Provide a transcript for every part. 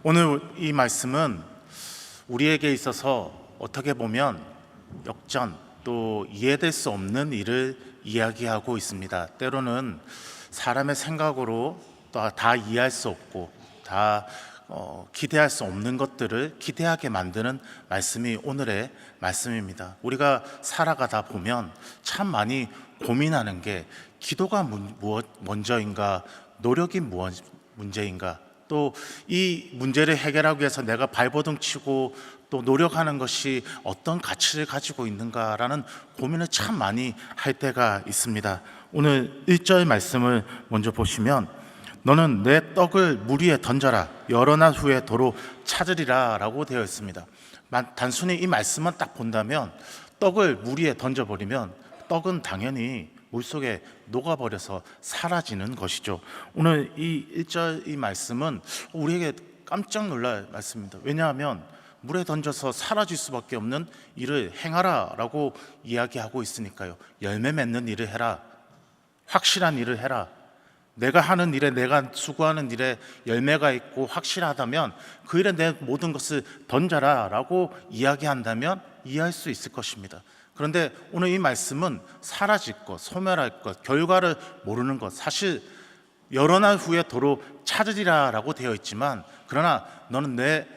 오늘 이 말씀은 우리에게 있어서 어떻게 보면 역전 또 이해될 수 없는 일을 이야기하고 있습니다. 때로는 사람의 생각으로 또 다 이해할 수 없고 다 기대할 수 없는 것들을 기대하게 만드는 말씀이 오늘의 말씀입니다. 우리가 살아가다 보면 참 많이 고민하는 게 기도가 먼저인가, 노력이 문제인가, 또 이 문제를 해결하기 위해서 내가 발버둥 치고 또 노력하는 것이 어떤 가치를 가지고 있는가라는 고민을 참 많이 할 때가 있습니다. 오늘 1절 말씀을 먼저 보시면 너는 내 떡을 물 위에 던져라 여러 날 후에 도로 찾으리라 라고 되어 있습니다. 단순히 이 말씀만 딱 본다면 떡을 물 위에 던져버리면 떡은 당연히 물속에 녹아버려서 사라지는 것이죠. 오늘 이 1절 이 말씀은 우리에게 깜짝 놀랄 말씀입니다. 왜냐하면 물에 던져서 사라질 수밖에 없는 일을 행하라 라고 이야기하고 있으니까요. 열매 맺는 일을 해라, 확실한 일을 해라. 내가 하는 일에, 내가 수고하는 일에 열매가 있고 확실하다면 그 일에 내 모든 것을 던져라 라고 이야기한다면 이해할 수 있을 것입니다. 그런데 오늘 이 말씀은 사라질 것, 소멸할 것, 결과를 모르는 것, 사실 여러 날 후에 도로 찾으리라 라고 되어 있지만, 그러나 너는 내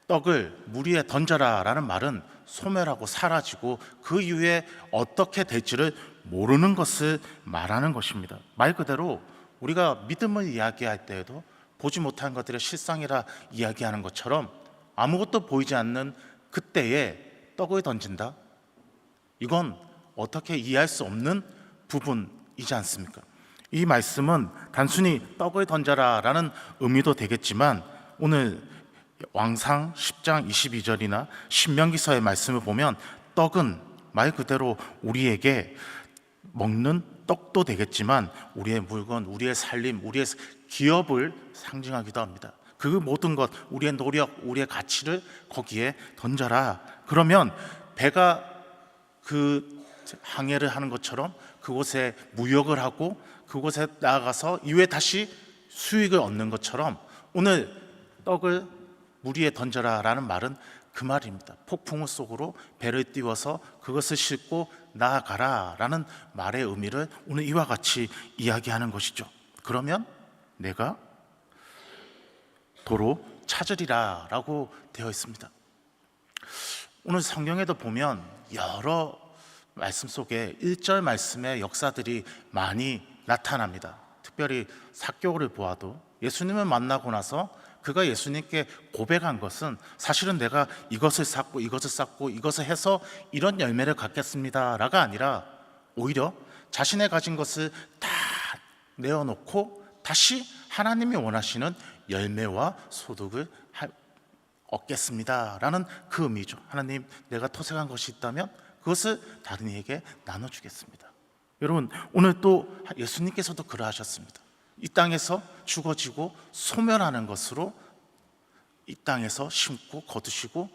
떡을 물 위에 던져라 라는 말은 소멸하고 사라지고 그 이후에 어떻게 될지를 모르는 것을 말하는 것입니다. 말 그대로 우리가 믿음을 이야기할 때에도 보지 못한 것들의 실상이라 이야기하는 것처럼 아무것도 보이지 않는 그때에 떡을 던진다? 이건 어떻게 이해할 수 없는 부분이지 않습니까? 이 말씀은 단순히 떡을 던져라 라는 의미도 되겠지만, 오늘 왕상 10장 22절이나 신명기서의 말씀을 보면 떡은 말 그대로 우리에게 먹는 떡도 되겠지만 우리의 물건, 우리의 살림, 우리의 기업을 상징하기도 합니다. 그 모든 것, 우리의 노력, 우리의 가치를 거기에 던져라. 그러면 배가 그 항해를 하는 것처럼 그곳에 무역을 하고 그곳에 나아가서 이후에 다시 수익을 얻는 것처럼 오늘 떡을 물 위에 던져라 라는 말은 그 말입니다. 폭풍우 속으로 배를 띄워서 그것을 싣고 나아가라 라는 말의 의미를 오늘 이와 같이 이야기하는 것이죠. 그러면 내가 도로 찾으리라 라고 되어 있습니다. 오늘 성경에도 보면 여러 말씀 속에 1절 말씀의 역사들이 많이 나타납니다. 특별히 삭개오를 보아도 예수님을 만나고 나서 그가 예수님께 고백한 것은 사실은 내가 이것을 쌓고 이것을 쌓고 이것을 해서 이런 열매를 갖겠습니다라가 아니라 오히려 자신의 가진 것을 다 내어놓고 다시 하나님이 원하시는 열매와 소득을 얻겠습니다라는 그 의미죠. 하나님, 내가 토색한 것이 있다면 그것을 다른 이에게 나눠주겠습니다. 여러분, 오늘 또 예수님께서도 그러하셨습니다. 이 땅에서 죽어지고 소멸하는 것으로 이 땅에서 심고 거두시고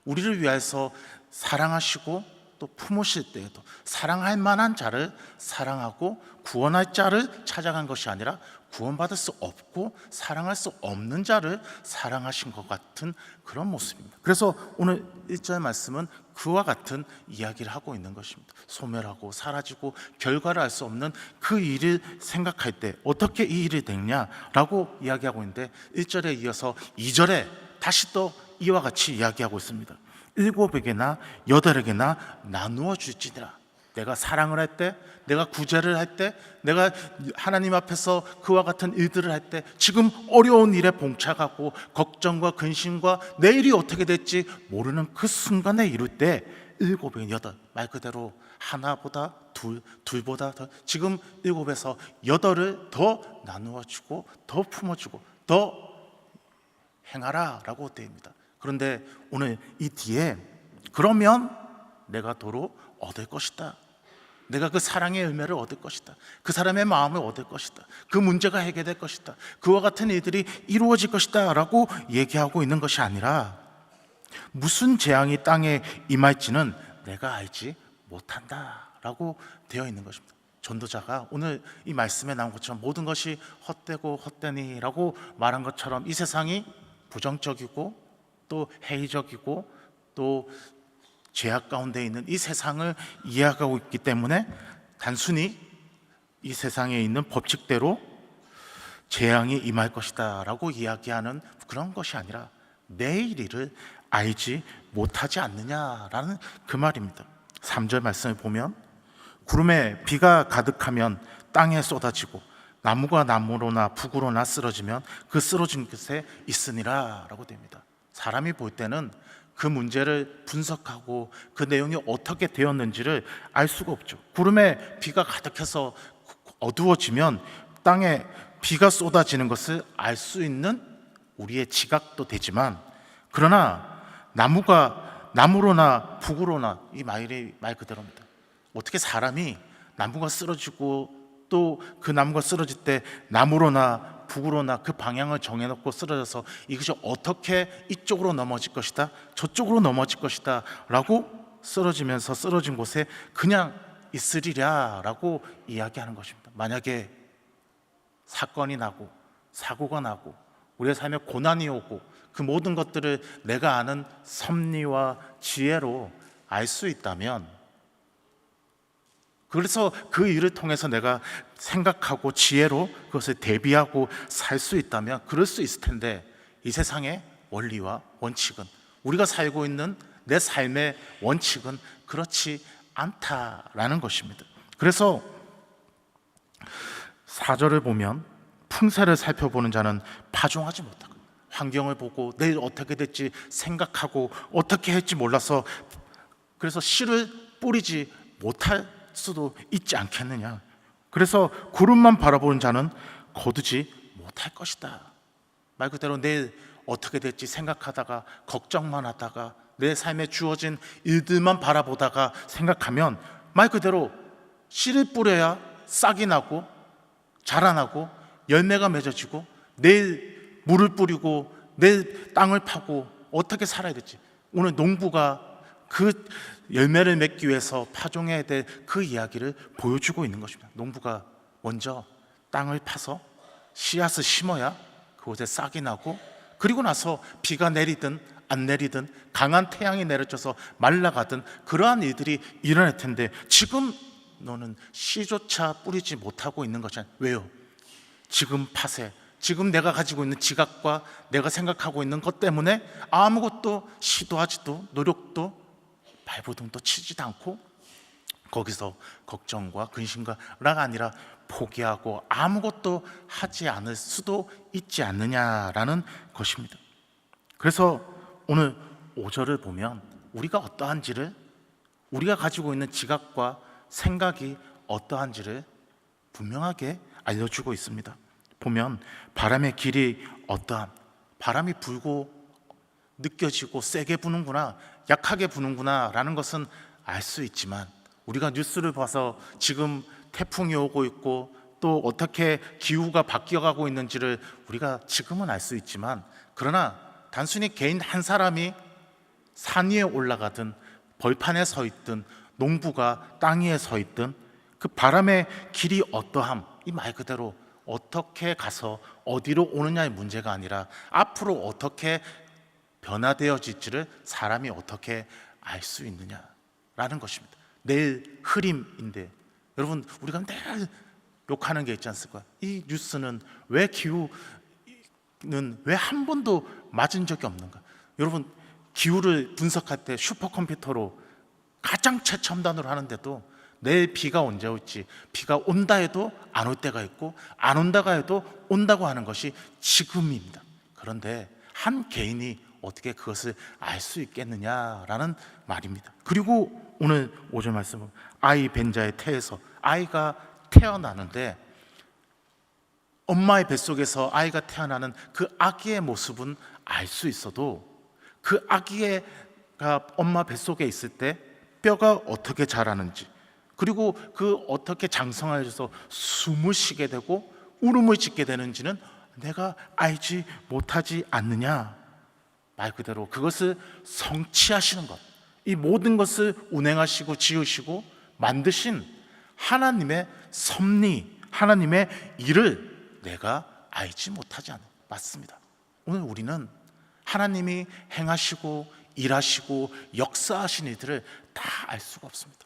우리를 위해서 사랑하시고 또 품으실 때에도 사랑할 만한 자를 사랑하고 구원할 자를 찾아간 것이 아니라 구원받을 수 없고 사랑할 수 없는 자를 사랑하신 것 같은 그런 모습입니다. 그래서 오늘 1절 말씀은 그와 같은 이야기를 하고 있는 것입니다. 소멸하고 사라지고 결과를 알 수 없는 그 일을 생각할 때 어떻게 이 일이 되냐라고 이야기하고 있는데, 1절에 이어서 2절에 다시 또 이와 같이 이야기하고 있습니다. 7에게나 8에게나 나누어 줄지니라. 내가 사랑을 할 때, 내가 구제를 할 때, 내가 하나님 앞에서 그와 같은 일들을 할 때, 지금 어려운 일에 봉착하고 걱정과 근심과 내일이 어떻게 될지 모르는 그 순간에 이룰 때 7에 8, 말 그대로 하나보다 둘보다 더, 지금 7에서 8을 더 나누어주고 더 품어주고 더 행하라 라고 되어 있습니다. 그런데 오늘 이 뒤에 그러면 내가 도로 얻을 것이다, 내가 그 사랑의 열매를 얻을 것이다, 그 사람의 마음을 얻을 것이다, 그 문제가 해결될 것이다, 그와 같은 일들이 이루어질 것이다 라고 얘기하고 있는 것이 아니라 무슨 재앙이 땅에 임할지는 내가 알지 못한다 라고 되어 있는 것입니다. 전도자가 오늘 이 말씀에 나온 것처럼 모든 것이 헛되고 헛되니 라고 말한 것처럼 이 세상이 부정적이고 또 회의적이고 또 죄악 가운데 있는 이 세상을 이해하고 있기 때문에 단순히 이 세상에 있는 법칙대로 재앙이 임할 것이다 라고 이야기하는 그런 것이 아니라 내일 일을 알지 못하지 않느냐라는 그 말입니다. 3절 말씀을 보면 구름에 비가 가득하면 땅에 쏟아지고 나무가 나무로나 북으로나 쓰러지면 그 쓰러진 곳에 있으니라 라고 됩니다. 사람이 볼 때는 그 문제를 분석하고 그 내용이 어떻게 되었는지를 알 수가 없죠. 구름에 비가 가득해서 어두워지면 땅에 비가 쏟아지는 것을 알 수 있는 우리의 지각도 되지만, 그러나 나무가 나무로나 북으로나, 이 말이 말 그대로입니다. 어떻게 사람이 나무가 쓰러지고 또 그 나무가 쓰러질 때 나무로나 북으로나 그 방향을 정해놓고 쓰러져서 이것이 어떻게 이쪽으로 넘어질 것이다 저쪽으로 넘어질 것이다 라고 쓰러지면서 쓰러진 곳에 그냥 있으리랴 라고 이야기하는 것입니다. 만약에 사건이 나고 사고가 나고 우리의 삶에 고난이 오고 그 모든 것들을 내가 아는 섭리와 지혜로 알 수 있다면, 그래서 그 일을 통해서 내가 생각하고 지혜로 그것을 대비하고 살 수 있다면 그럴 수 있을 텐데, 이 세상의 원리와 원칙은, 우리가 살고 있는 내 삶의 원칙은 그렇지 않다라는 것입니다. 그래서 4절을 보면 풍세를 살펴보는 자는 파종하지 못하고, 환경을 보고 내일 어떻게 될지 생각하고 어떻게 할지 몰라서 그래서 씨를 뿌리지 못할 수도 있지 않겠느냐. 그래서 구름만 바라보는 자는 거두지 못할 것이다. 말 그대로 내일 어떻게 될지 생각하다가 걱정만 하다가 내 삶에 주어진 일들만 바라보다가 생각하면 말 그대로 씨를 뿌려야 싹이 나고 자라나고 열매가 맺어지고 내일 물을 뿌리고 내일 땅을 파고 어떻게 살아야 될지, 오늘 농부가 그 열매를 맺기 위해서 파종해야 될 그 이야기를 보여주고 있는 것입니다. 농부가 먼저 땅을 파서 씨앗을 심어야 그곳에 싹이 나고, 그리고 나서 비가 내리든 안 내리든 강한 태양이 내려져서 말라가든 그러한 일들이 일어날 텐데, 지금 너는 씨조차 뿌리지 못하고 있는 것이잖아요. 왜요? 지금 팥에 지금 내가 가지고 있는 지각과 내가 생각하고 있는 것 때문에 아무것도 시도하지도 노력도 발버둥도 치지도 않고 거기서 걱정과 근심과가 아니라 포기하고 아무것도 하지 않을 수도 있지 않느냐라는 것입니다. 그래서 오늘 5절을 보면 우리가 어떠한지를, 우리가 가지고 있는 지각과 생각이 어떠한지를 분명하게 알려주고 있습니다. 보면 바람의 길이 어떠함, 바람이 불고 느껴지고 세게 부는구나 약하게 부는구나 라는 것은 알 수 있지만, 우리가 뉴스를 봐서 지금 태풍이 오고 있고 또 어떻게 기후가 바뀌어가고 있는지를 우리가 지금은 알 수 있지만, 그러나 단순히 개인 한 사람이 산 위에 올라가든 벌판에 서 있든 농부가 땅 위에 서 있든 그 바람의 길이 어떠함, 이 말 그대로 어떻게 가서 어디로 오느냐의 문제가 아니라 앞으로 어떻게 변화되어질지를 사람이 어떻게 알 수 있느냐라는 것입니다. 내일 흐림인데, 여러분 우리가 늘 욕하는 게 있지 않습니까? 이 뉴스는 왜, 기후는 왜 한 번도 맞은 적이 없는가? 여러분 기후를 분석할 때 슈퍼컴퓨터로 가장 최첨단으로 하는데도 내일 비가 언제 올지, 비가 온다 해도 안 올 때가 있고 안 온다가 해도 온다고 하는 것이 지금입니다. 그런데 한 개인이 어떻게 그것을 알 수 있겠느냐라는 말입니다. 그리고 오늘 5절 말씀은 아이 벤자의 태에서, 아이가 태어나는데 엄마의 뱃속에서 아이가 태어나는 그 아기의 모습은 알 수 있어도 그 아기가 엄마 뱃속에 있을 때 뼈가 어떻게 자라는지, 그리고 그 어떻게 장성하여서 숨을 쉬게 되고 울음을 짓게 되는지는 내가 알지 못하지 않느냐. 말 그대로 그것을 성취하시는 것, 이 모든 것을 운행하시고 지으시고 만드신 하나님의 섭리, 하나님의 일을 내가 알지 못하지 않는, 맞습니다. 오늘 우리는 하나님이 행하시고 일하시고 역사하신 일들을 다 알 수가 없습니다.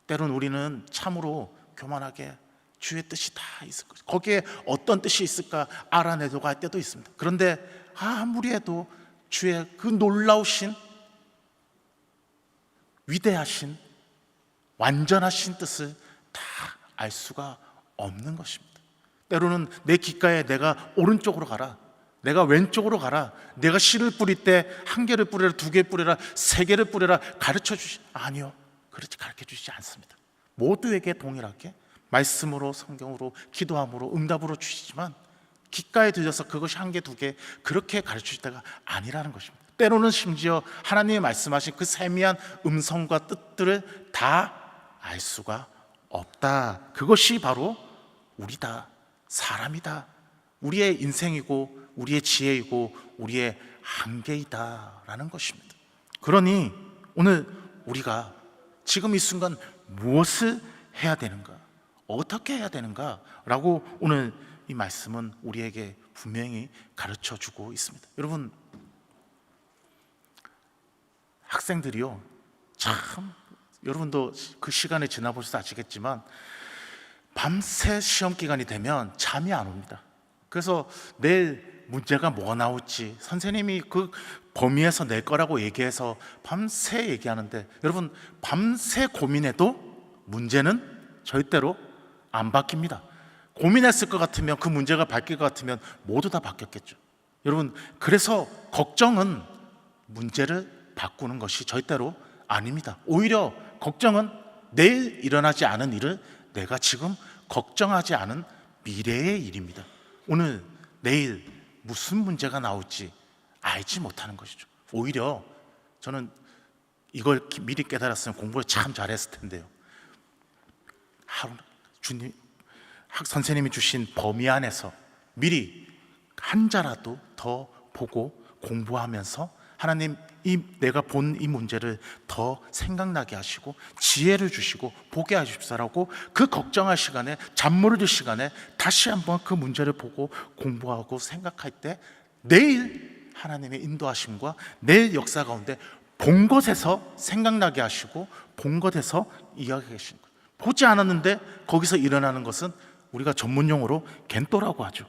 때론 우리는 참으로 교만하게 주의 뜻이 다 있을 거죠. 거기에 어떤 뜻이 있을까 알아내려고 할 때도 있습니다. 그런데 아무리 해도 주의 그 놀라우신 위대하신 완전하신 뜻을 다 알 수가 없는 것입니다. 때로는 내 귓가에 내가 오른쪽으로 가라, 내가 왼쪽으로 가라, 내가 씨를 뿌릴 때 한 개를 뿌려라, 두 개 뿌려라, 세 개를 뿌려라 가르쳐 주시, 아니요, 그렇게 가르쳐 주시지 않습니다. 모두에게 동일하게 말씀으로, 성경으로, 기도함으로, 응답으로 주시지만 귓가에 들려서 그것이 한 개, 두 개 그렇게 가르칠 때가 아니라는 것입니다. 때로는 심지어 하나님이 말씀하신 그 세미한 음성과 뜻들을 다 알 수가 없다. 그것이 바로 우리다, 사람이다, 우리의 인생이고 우리의 지혜이고 우리의 한계이다라는 것입니다. 그러니 오늘 우리가 지금 이 순간 무엇을 해야 되는가, 어떻게 해야 되는가 라고 오늘 이 말씀은 우리에게 분명히 가르쳐 주고 있습니다. 여러분, 학생들이요, 참 여러분도 그 시간을 지나보셔서 아시겠지만 밤새 시험 기간이 되면 잠이 안 옵니다. 그래서 내일 문제가 뭐가 나올지 선생님이 그 범위에서 낼 거라고 얘기해서 밤새 얘기하는데, 여러분, 밤새 고민해도 문제는 절대로 안 바뀝니다. 고민했을 것 같으면, 그 문제가 바뀔 것 같으면 모두 다 바뀌었겠죠. 여러분, 그래서 걱정은 문제를 바꾸는 것이 절대로 아닙니다. 오히려 걱정은 내일 일어나지 않은 일을 내가 지금 걱정하지 않은 미래의 일입니다. 오늘 내일 무슨 문제가 나올지 알지 못하는 것이죠. 오히려 저는 이걸 미리 깨달았으면 공부를 참 잘했을 텐데요, 주님, 선생님이 주신 범위 안에서 미리 한 자라도 더 보고 공부하면서 하나님, 내가 본 이 문제를 더 생각나게 하시고 지혜를 주시고 보게 하십시오라고 그 걱정할 시간에, 잠 들 시간에 다시 한번 그 문제를 보고 공부하고 생각할 때 내일 하나님의 인도하심과 내일 역사 가운데 본 것에서 생각나게 하시고 본 것에서 이야기해 주시는 거예요. 보지 않았는데 거기서 일어나는 것은 우리가 전문용어로 겐또라고 하죠.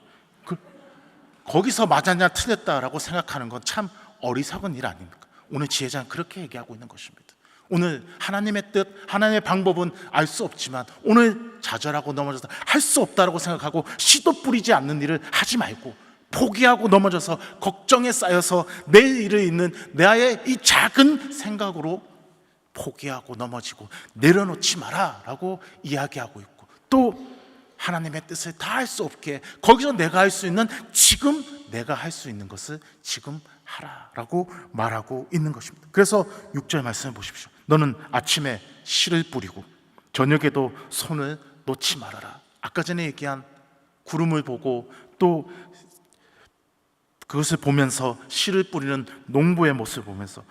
거기서 맞았냐 틀렸다라고 생각하는 건 참 어리석은 일 아닙니까? 오늘 지혜자는 그렇게 얘기하고 있는 것입니다. 오늘 하나님의 뜻, 하나님의 방법은 알 수 없지만 오늘 좌절하고 넘어져서 할 수 없다라고 생각하고 씨도 뿌리지 않는 일을 하지 말고 포기하고 넘어져서 걱정에 쌓여서 내일 일을 있는 나의 이 작은 생각으로 포기하고 넘어지고 내려놓지 마라 라고 이야기하고 있고, 또 하나님의 뜻을 다 할 수 없게 거기서 내가 할 수 있는, 지금 내가 할 수 있는 것을 지금 하라라고 말하고 있는 것입니다. 그래서 6절 말씀을 보십시오. 너는 아침에 씨를 뿌리고 저녁에도 손을 놓지 말아라. 아까 전에 얘기한 구름을 보고 또 그것을 보면서 씨를 뿌리는 농부의 모습을 보면서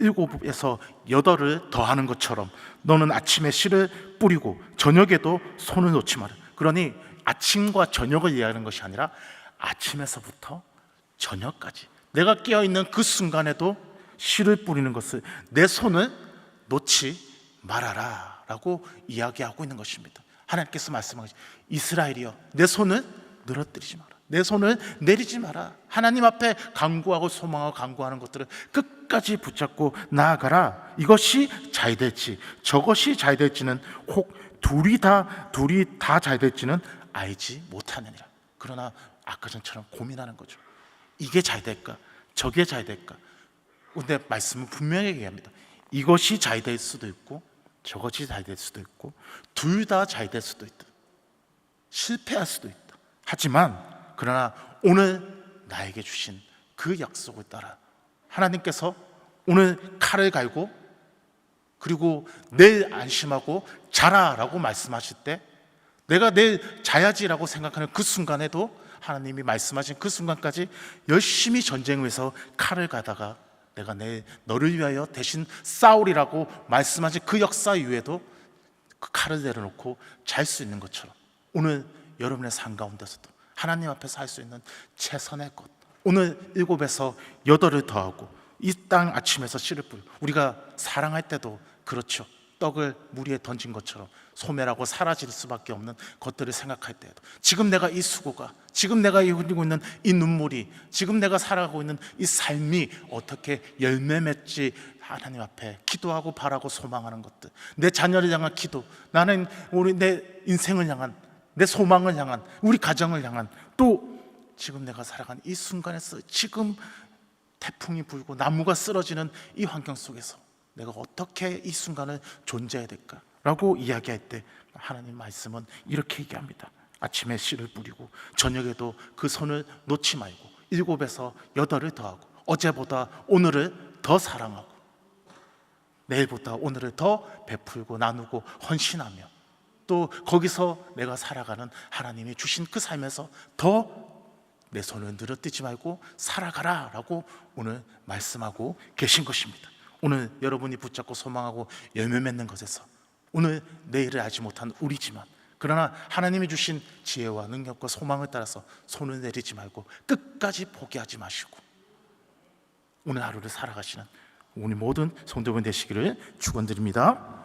7에서 8을 더하는 것처럼 너는 아침에 씨를 뿌리고 저녁에도 손을 놓지 마라. 그러니 아침과 저녁을 이해하는 것이 아니라 아침에서부터 저녁까지 내가 깨어있는 그 순간에도 씨를 뿌리는 것을, 내 손을 놓지 말아라 라고 이야기하고 있는 것입니다. 하나님께서 말씀하시죠. 이스라엘이여, 내 손을 늘어뜨리지 마라, 내 손을 내리지 마라. 하나님 앞에 간구하고 소망하고 간구하는 것들을 끝까지 붙잡고 나아가라. 이것이 잘 될지 저것이 잘 될지는 혹 둘이 다 잘 될지는 알지 못하느니라. 그러나 아까 전처럼 고민하는 거죠. 이게 잘 될까? 저게 잘 될까? 근데 말씀은 분명히 얘기합니다. 이것이 잘 될 수도 있고 저것이 잘 될 수도 있고 둘 다 잘 될 수도 있다. 실패할 수도 있다. 하지만 그러나 오늘 나에게 주신 그 약속을 따라 하나님께서 오늘 칼을 갈고 그리고 내일 안심하고 자라라고 말씀하실 때 내가 내일 자야지라고 생각하는 그 순간에도 하나님이 말씀하신 그 순간까지 열심히 전쟁을 해서 칼을 가다가 내가 내일 너를 위하여 대신 싸우리라고 말씀하신 그 역사 이후에도 그 칼을 내려놓고 잘 수 있는 것처럼 오늘 여러분의 삶 가운데서도 하나님 앞에서 할 수 있는 최선의 것, 오늘 7에서 8을 더하고 이 땅 아침에서 씨를 뿌리고, 우리가 사랑할 때도 그렇죠. 떡을 물 위에 던진 것처럼 소멸하고 사라질 수밖에 없는 것들을 생각할 때에도, 지금 내가 이 수고가, 지금 내가 흘리고 있는 이 눈물이, 지금 내가 살아가고 있는 이 삶이 어떻게 열매 맺지 하나님 앞에 기도하고 바라고 소망하는 것들, 내 자녀를 향한 기도, 나는 내 인생을 향한, 내 소망을 향한, 우리 가정을 향한, 또 지금 내가 살아가는 이 순간에서, 지금 태풍이 불고 나무가 쓰러지는 이 환경 속에서 내가 어떻게 이 순간을 존재해야 될까라고 이야기할 때, 하나님 말씀은 이렇게 얘기합니다. 아침에 씨를 뿌리고 저녁에도 그 손을 놓지 말고 7에서 8을 더하고 어제보다 오늘을 더 사랑하고 내일보다 오늘을 더 베풀고 나누고 헌신하며, 또 거기서 내가 살아가는 하나님이 주신 그 삶에서 더 내 손을 늘어뜨리지 말고 살아가라 라고 오늘 말씀하고 계신 것입니다. 오늘 여러분이 붙잡고 소망하고 열매 맺는 것에서, 오늘 내일을 알지 못한 우리지만, 그러나 하나님이 주신 지혜와 능력과 소망을 따라서 손을 내리지 말고 끝까지 포기하지 마시고 오늘 하루를 살아가시는 우리 모든 성도분 되시기를 축원드립니다.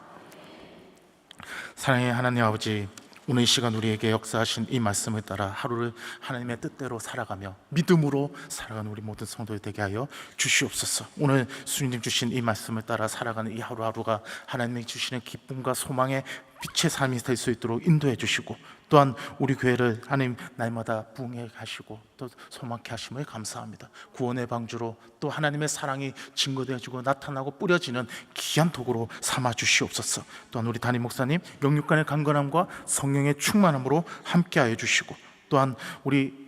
사랑의 하나님 아버지, 오늘 이 시간 우리에게 역사하신 이 말씀을 따라 하루를 하나님의 뜻대로 살아가며 믿음으로 살아가는 우리 모든 성도들 되게 하여 주시옵소서. 오늘 주님 주신 이 말씀을 따라 살아가는 이 하루하루가 하나님이 주시는 기쁨과 소망의 빛의 삶이 될 수 있도록 인도해 주시고, 또한 우리 교회를 하나님 날마다 부흥해 가시고 또 소망케 하심을 감사합니다. 구원의 방주로 또 하나님의 사랑이 증거되어지고 나타나고 뿌려지는 귀한 도구로 삼아 주시옵소서. 또한 우리 담임 목사님 영육간의 강건함과 성령의 충만함으로 함께하여 주시고, 또한 우리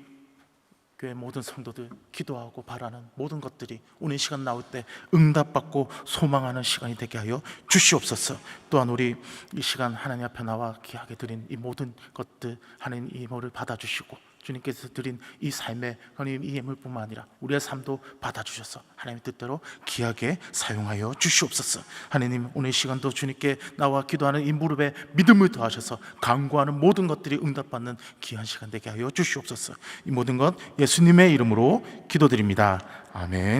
교회 모든 성도들 기도하고 바라는 모든 것들이 오늘 이 시간 나올 때 응답받고 소망하는 시간이 되게 하여 주시옵소서. 또한 우리 이 시간 하나님 앞에 나와 귀하게 드린 이 모든 것들, 하나님 이 예물을 받아주시고 주님께서 드린 이 삶의 하나님 이 예물뿐만 아니라 우리의 삶도 받아주셔서 하나님의 뜻대로 귀하게 사용하여 주시옵소서. 하나님, 오늘 이 시간도 주님께 나와 기도하는 이 무릎에 믿음을 더하셔서 간구하는 모든 것들이 응답받는 귀한 시간 되게 하여 주시옵소서. 이 모든 것 예수님의 이름으로 기도드립니다. 아멘.